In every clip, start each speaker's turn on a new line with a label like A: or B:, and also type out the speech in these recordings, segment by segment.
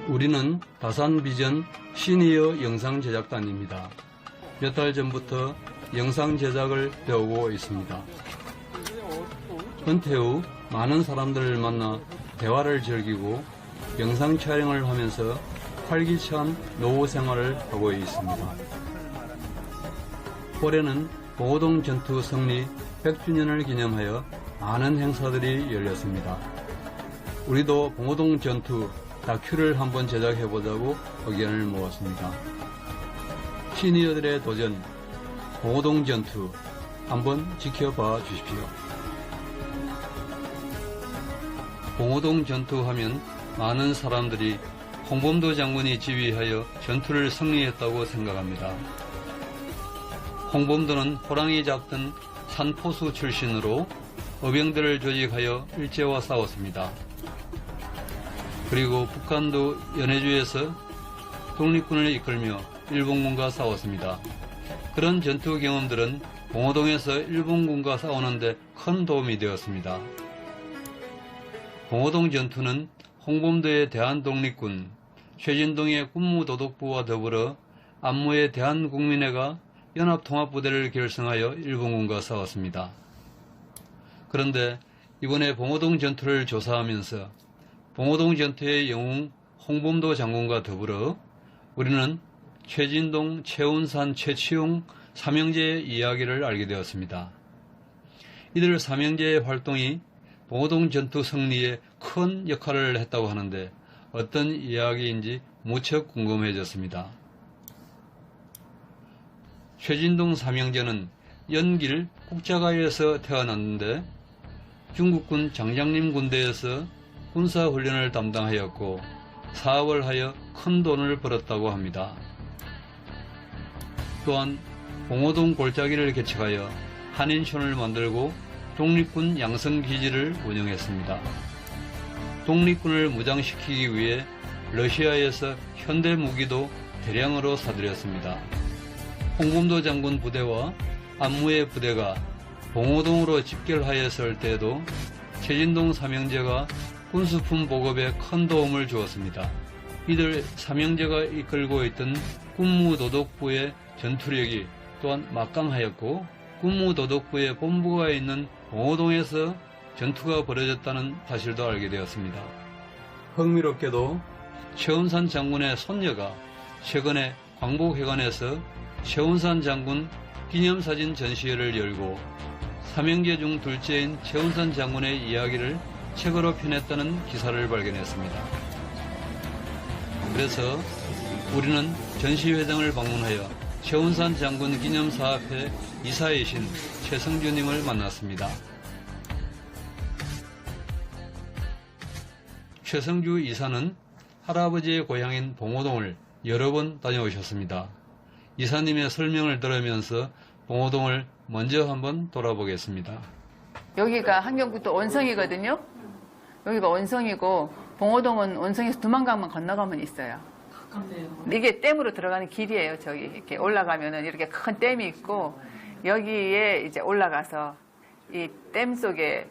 A: 우리는 다산비전 시니어 영상제작단입니다. 몇 달 전부터 영상 제작을 배우고 있습니다. 은퇴 후 많은 사람들을 만나 대화를 즐기고 영상 촬영을 하면서 활기찬 노후 생활을 하고 있습니다. 올해는 봉오동 전투 승리 100주년을 기념하여 많은 행사들이 열렸습니다. 우리도 봉오동 전투 다큐를 한번 제작해보자고 의견을 모았습니다. 시니어들의 도전, 봉오동 전투 한번 지켜봐 주십시오. 봉오동 전투하면 많은 사람들이 홍범도 장군이 지휘하여 전투를 승리했다고 생각합니다. 홍범도는 호랑이 잡던 산포수 출신으로 어병들을 조직하여 일제와 싸웠습니다. 그리고 북한도 연해주에서 독립군을 이끌며 일본군과 싸웠습니다. 그런 전투 경험들은 봉오동에서 일본군과 싸우는데 큰 도움이 되었습니다. 봉오동 전투는 홍범도의 대한독립군, 최진동의 군무도독부와 더불어 안무의 대한국민회가 연합통합부대를 결성하여 일본군과 싸웠습니다. 그런데 이번에 봉오동 전투를 조사하면서 봉오동 전투의 영웅 홍범도 장군과 더불어 우리는 최진동, 최운산, 최치용 삼형제의 이야기를 알게 되었습니다. 이들 삼형제의 활동이 봉오동 전투 승리에 큰 역할을 했다고 하는데 어떤 이야기인지 무척 궁금해졌습니다. 최진동 삼형제는 연길 국자가에서 태어났는데 중국군 장장림 군대에서 군사훈련을 담당하였고 사업을 하여 큰 돈을 벌었다고 합니다. 또한 봉오동 골짜기를 개척하여 한인촌을 만들고 독립군 양성기지를 운영했습니다. 독립군을 무장시키기 위해 러시아에서 현대무기도 대량으로 사들였습니다. 홍범도 장군 부대와 안무의 부대가 봉오동으로 집결하였을 때에도 최진동 삼형제가 군수품 보급에 큰 도움을 주었습니다. 이들 삼형제가 이끌고 있던 군무도독부의 전투력이 또한 막강하였고 군무도독부의 본부가 있는 봉오동에서 전투가 벌어졌다는 사실도 알게 되었습니다. 흥미롭게도 최운산 장군의 손녀가 최근에 광복회관에서 최운산 장군 기념사진 전시회를 열고 삼형제 중 둘째인 최운산 장군의 이야기를 책으로 펴냈다는 기사를 발견했습니다. 그래서 우리는 전시회장을 방문하여 최운산 장군 기념사업회 이사이신 최성주님을 만났습니다. 최성주 이사는 할아버지의 고향인 봉오동을 여러 번 다녀오셨습니다. 이사님의 설명을 들으면서 봉오동을 먼저 한번 돌아보겠습니다.
B: 여기가 한경북도 원성이거든요. 여기가 원성이고 봉오동은 원성에서 두만강만 건너가면 있어요.
C: 가깝네요.
B: 이게 댐으로 들어가는 길이에요. 저기 이렇게 올라가면은 이렇게 큰 댐이 있고 여기에 이제 올라가서 이 댐 속에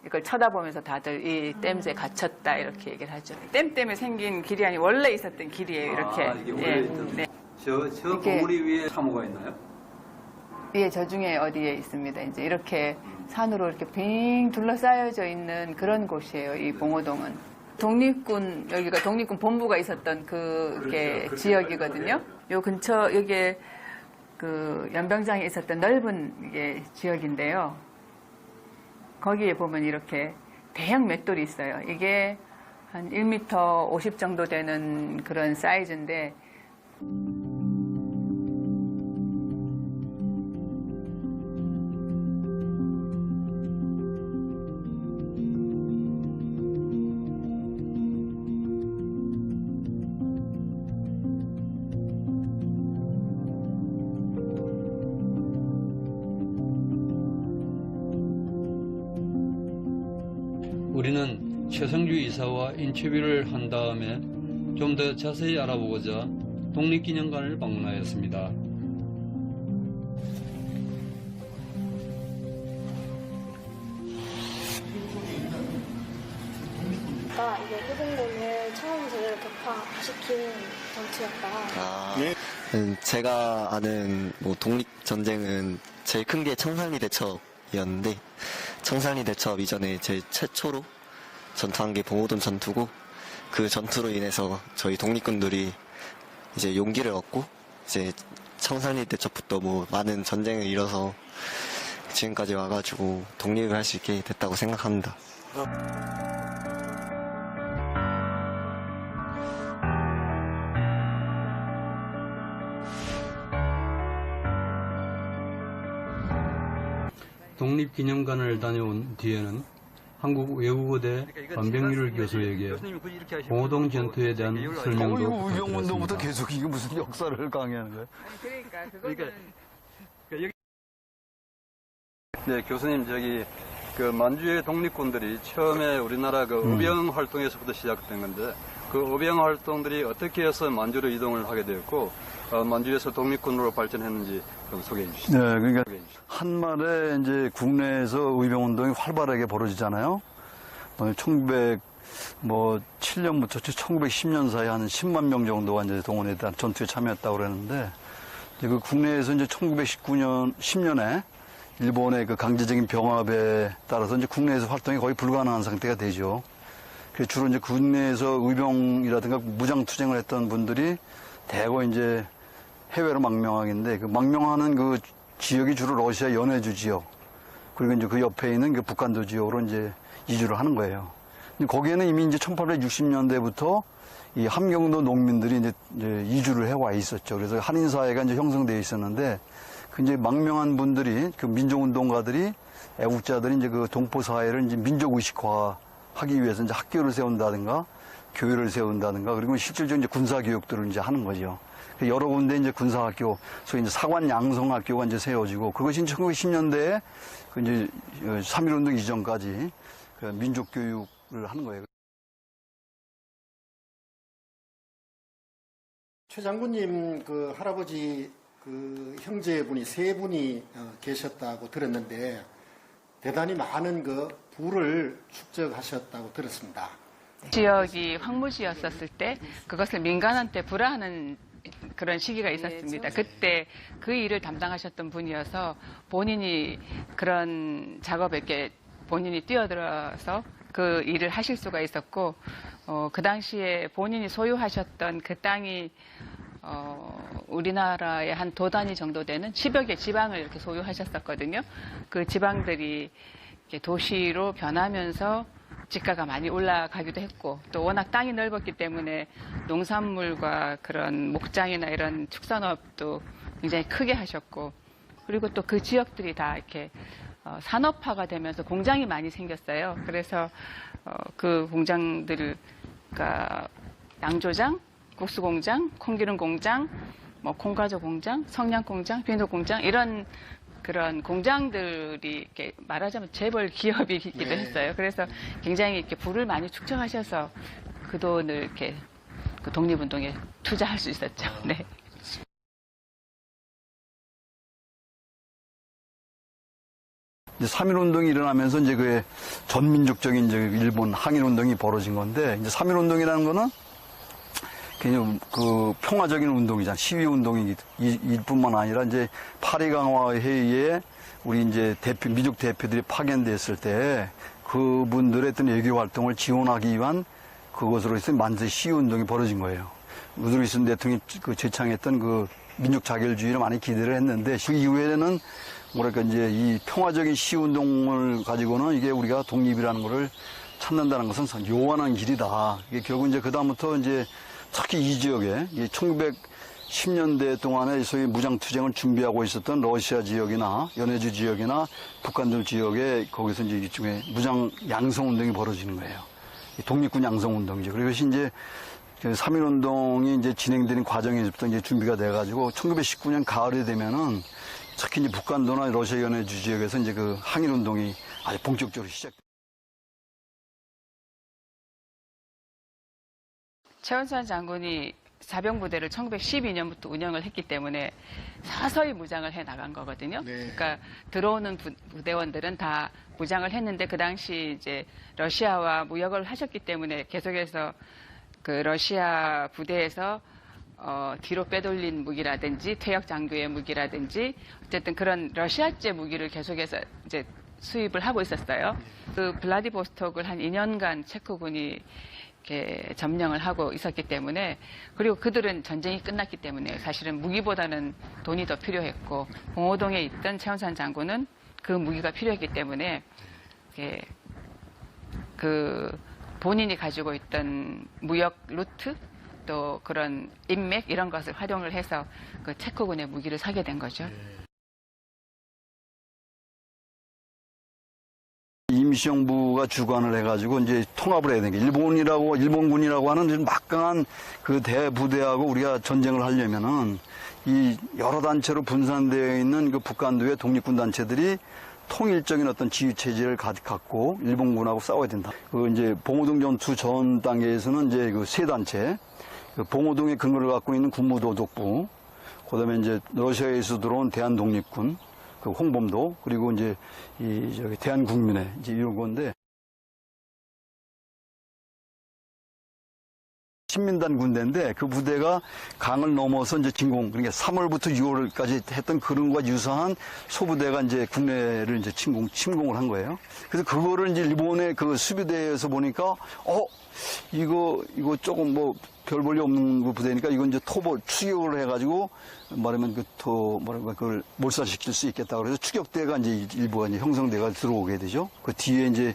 B: 이걸 쳐다보면서 다들 이 댐 속에 갇혔다 이렇게 얘기를 하죠. 댐 때문에 생긴 길이 아니 원래 있었던 길이에요. 이렇게.
A: 이게 원래 있던.
B: 네.
A: 저
B: 이렇게.
A: 봉우리 위에 사무가 있나요?
B: 예, 저 중에 어디에 있습니다. 이제 이렇게 산으로 이렇게 빙 둘러싸여져 있는 그런 곳이에요. 이 봉오동은. 독립군, 여기가 독립군 본부가 있었던 그게 지역이거든요. 요 근처, 여기에 그 연병장에 있었던 넓은 이게 지역인데요. 거기에 보면 이렇게 대형 맷돌이 있어요. 이게 한 1m 50 정도 되는 그런 사이즈인데,
A: 우리는 최성주 이사와 인터뷰를 한 다음에 좀 더 자세히 알아보고자 독립기념관을 방문하였습니다.
C: 보니까 이게 일본군을 청원제를 격파시킨 전투였다.
D: 제가 아는 뭐 독립전쟁은 제일 큰 게 청산리 대첩이었는데, 청산리 대첩 이전에 제일 최초로 전투한 게 봉오동 전투고, 그 전투로 인해서 저희 독립군들이 이제 용기를 얻고, 이제 청산리 대첩부터 뭐 많은 전쟁을 이뤄서 지금까지 와가지고 독립을 할 수 있게 됐다고 생각합니다.
A: 독립기념관을 다녀온 뒤에는 한국 외국어대 반백률 교수에게 봉오동 전투에 대한 설명도
E: 우병운동부터
A: 부탁드렸습니다.
E: 계속 이게 무슨 역사를 강의하는 거예요?
A: 네, 교수님, 그 만주의 독립군들이 처음에 우리나라 그 의병 활동에서부터 시작된 건데, 그 의병 활동들이 어떻게 해서 만주로 이동을 하게 되었고, 만주에서 독립군으로 발전했는지 좀 소개해 주시죠.
E: 네, 그러니까 한말에 이제 국내에서 의병운동이 활발하게 벌어지잖아요. 1907년부터 1910년 사이 한 10만 명 정도가 이제 동원에 대한 전투에 참여했다고 그러는데, 이제 그 국내에서 이제 1919년, 10년에 일본의 그 강제적인 병합에 따라서 이제 국내에서 활동이 거의 불가능한 상태가 되죠. 그래서 주로 이제 국내에서 의병이라든가 무장투쟁을 했던 분들이 대거 이제 해외로 망명하겠는데, 그 망명하는 그 지역이 주로 러시아 연해주 지역, 그리고 이제 그 옆에 있는 그 북한도 지역으로 이제 이주를 하는 거예요. 거기에는 이미 이제 1860년대부터 이 함경도 농민들이 이제 이주를 해와 있었죠. 그래서 한인사회가 이제 형성되어 있었는데, 그 이제 망명한 분들이, 그 민족운동가들이, 애국자들이 이제 그 동포사회를 이제 민족의식화 하기 위해서 이제 학교를 세운다든가, 교회를 세운다든가, 그리고 실질적으로 이제 군사교육들을 이제 하는 거죠. 여러 군데 이제 군사학교, 소위 이제 사관 양성학교가 이제 세워지고, 그것이 1910년대에 그 이제 3.1운동 이전까지 그 민족교육을 하는 거예요.
F: 최 장군님 그 할아버지 그 형제분이 세 분이 계셨다고 들었는데 대단히 많은 그 부를 축적하셨다고 들었습니다.
B: 지역이 황무지였었을 때 그것을 민간한테 불화하는 그런 시기가 있었습니다. 그때 그 일을 담당하셨던 분이어서 본인이 그런 작업에 이렇게 본인이 뛰어들어서 그 일을 하실 수가 있었고, 그 당시에 본인이 소유하셨던 그 땅이 우리나라의 한 도 단위 정도 되는 10여 개 지방을 이렇게 소유하셨었거든요. 그 지방들이 이렇게 도시로 변하면서 지가가 많이 올라가기도 했고, 또 워낙 땅이 넓었기 때문에 농산물과 그런 목장이나 이런 축산업도 굉장히 크게 하셨고, 그리고 또 그 지역들이 다 이렇게 산업화가 되면서 공장이 많이 생겼어요. 그래서 그 공장들, 그러니까 양조장, 국수공장, 콩기름 공장, 뭐 콩가루 공장, 성냥 공장, 비누 공장, 이런 그런 공장들이 이렇게 말하자면 재벌 기업이기도 했어요. 그래서 굉장히 이렇게 부를 많이 축적하셔서 그 돈을 이렇게 그 독립운동에 투자할 수 있었죠. 네.
E: 이제 3.1운동이 일어나면서 이제 그 전민족적인 이제 일본 항일운동이 벌어진 건데, 이제 3.1운동이라는 거는 그냥 그 평화적인 운동이잖아. 시위운동일 뿐만 아니라 이제 파리강화 회의에 우리 이제 민족 대표들이 파견됐을 때 그분들의 어떤 외교 활동을 지원하기 위한 그것으로 해서 만세 시위운동이 벌어진 거예요. 우드리슨 대통령이 그 제창했던 그 민족 자결주의를 많이 기대를 했는데, 그 이후에는 뭐랄까 이제 이 평화적인 시운동을 가지고는 이게 우리가 독립이라는 것을 찾는다는 것은 요원한 길이다. 이게 결국 이제 그다음부터 이제 특히 이 지역에 1910년대 동안에 소위 무장투쟁을 준비하고 있었던 러시아 지역이나 연해주 지역이나 북한들 지역에 거기서 이제 일종의 무장 양성운동이 벌어지는 거예요. 독립군 양성운동이죠. 그리고 이것이 이제 3.1운동이 이제 진행되는 과정에서부터 이제 준비가 돼가지고 1919년 가을이 되면은 특히 이제 북한도나 러시아 연해주 지역에서 이제 그 항일운동이 아주 본격적으로 시작됩니다.
B: 최원산 장군이 사병부대를 1912년부터 운영을 했기 때문에 서서히 무장을 해 나간 거거든요.
F: 네.
B: 그러니까 들어오는 부대원들은 다 무장을 했는데 그 당시 이제 러시아와 무역을 하셨기 때문에 계속해서 그 러시아 부대에서 뒤로 빼돌린 무기라든지 퇴역 장교의 무기라든지 어쨌든 그런 러시아제 무기를 계속해서 이제 수입을 하고 있었어요. 그 블라디보스톡을 한 2년간 체코군이 이렇게 점령을 하고 있었기 때문에 그리고 그들은 전쟁이 끝났기 때문에 사실은 무기보다는 돈이 더 필요했고 봉오동에 있던 최원산 장군은 그 무기가 필요했기 때문에 그 본인이 가지고 있던 무역 루트 또 그런 인맥 이런 것을 활용을 해서 그 체코군의 무기를 사게 된 거죠.
E: 임시정부가 주관을 해가지고 이제 통합을 해야 되는 게 일본군이라고 하는 막강한 그 대부대하고 우리가 전쟁을 하려면은 이 여러 단체로 분산되어 있는 그 북한도의 독립군 단체들이 통일적인 어떤 지휘 체제를 갖고 일본군하고 싸워야 된다. 그 이제 봉오동 전투 전 단계에서는 이제 그 세 단체, 그 봉오동의 근거를 갖고 있는 군무도독부, 그다음에 이제 러시아에서 들어온 대한독립군, 그 홍범도, 그리고 이제 저기 대한국민회 이제 이런 건데. 신민단 군대인데 그 부대가 강을 넘어서 이제 진공, 그러니까 3월부터 6월까지 했던 그런 것과 유사한 소부대가 이제 국내를 이제 침공을 한 거예요. 그래서 그거를 이제 일본의 그 수비대에서 보니까, 이거 조금 뭐 별 볼일 없는 그 부대니까 이건 이제 추격을 해가지고 말하면 그걸 몰살시킬 수 있겠다. 그래서 추격대가 이제 일부가 이제 형성돼가 들어오게 되죠. 그 뒤에 이제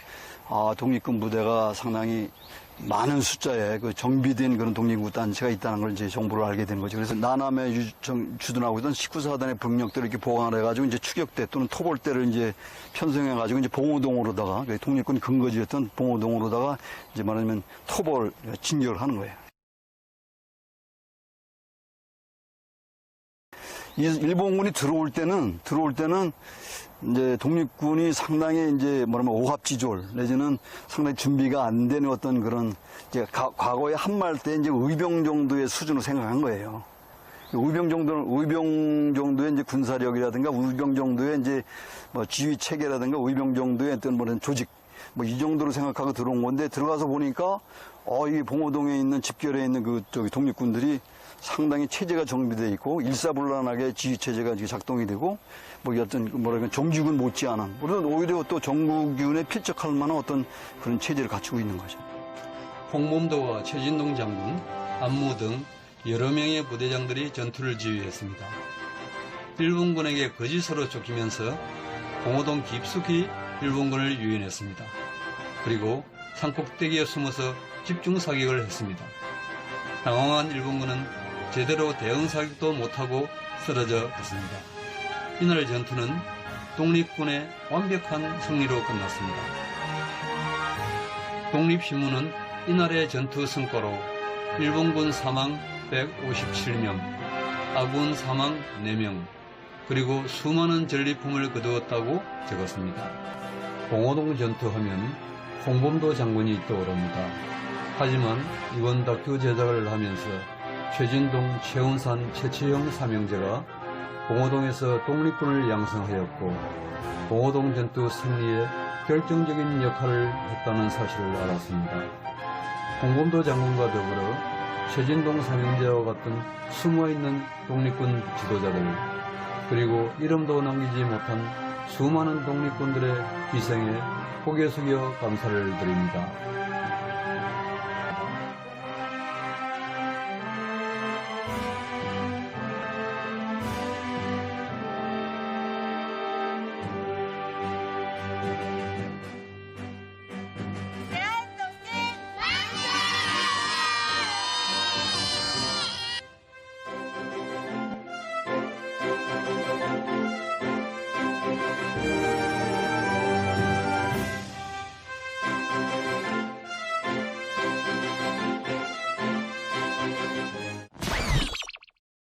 E: 독립군 부대가 상당히 많은 숫자의 그 정비된 그런 독립군 단체가 있다는 걸 이제 정보를 알게 된 거죠. 그래서 나남에 주둔하고 있던 19사단의 병력들을 이렇게 보강을 해가지고 이제 추격대 또는 토벌대를 이제 편성해가지고 이제 봉오동으로다가 독립군 근거지였던 봉오동으로다가 이제 말하자면 토벌 진격을 하는 거예요. 일본군이 들어올 때는 이제 독립군이 상당히 이제 말하면 오합지졸 내지는 상당히 준비가 안 되는 어떤 그런 이제 과거에 한말 때 이제 의병 정도의 수준으로 생각한 거예요. 의병 정도의 이제 군사력이라든가 의병 정도의 이제 뭐 지휘 체계라든가 의병 정도의 어떤 뭐는 조직 뭐 이 정도로 생각하고 들어온 건데 들어가서 보니까 이 봉오동에 있는 집결해 있는 그 독립군들이 상당히 체제가 정비되어 있고 일사불란하게 지휘 체제가 작동이 되고 뭐 어떤 정규군 못지않은 물론 오히려 또 정규군에 필적할 만한 어떤 그런 체제를 갖추고 있는 거죠.
A: 홍범도와 최진동 장군, 안무 등 여러 명의 부대장들이 전투를 지휘했습니다. 일본군에게 거짓으로 쫓기면서 봉오동 깊숙이 일본군을 유인했습니다. 그리고 산꼭대기에 숨어서 집중 사격을 했습니다. 당황한 일본군은 제대로 대응 사격도 못하고 쓰러져 갔습니다. 이날 전투는 독립군의 완벽한 승리로 끝났습니다. 독립신문은 이날의 전투 성과로 일본군 사망 157명, 아군 사망 4명, 그리고 수많은 전리품을 거두었다고 적었습니다. 봉오동 전투하면 홍범도 장군이 떠오릅니다. 하지만 이번 다큐 제작을 하면서 최진동, 최운산, 최치영 삼형제가 봉오동에서 독립군을 양성하였고 봉오동 전투 승리에 결정적인 역할을 했다는 사실을 알았습니다. 홍범도 장군과 더불어 최진동 삼형제와 같은 숨어있는 독립군 지도자들 그리고 이름도 남기지 못한 수많은 독립군들의 희생에 고개 숙여 감사를 드립니다.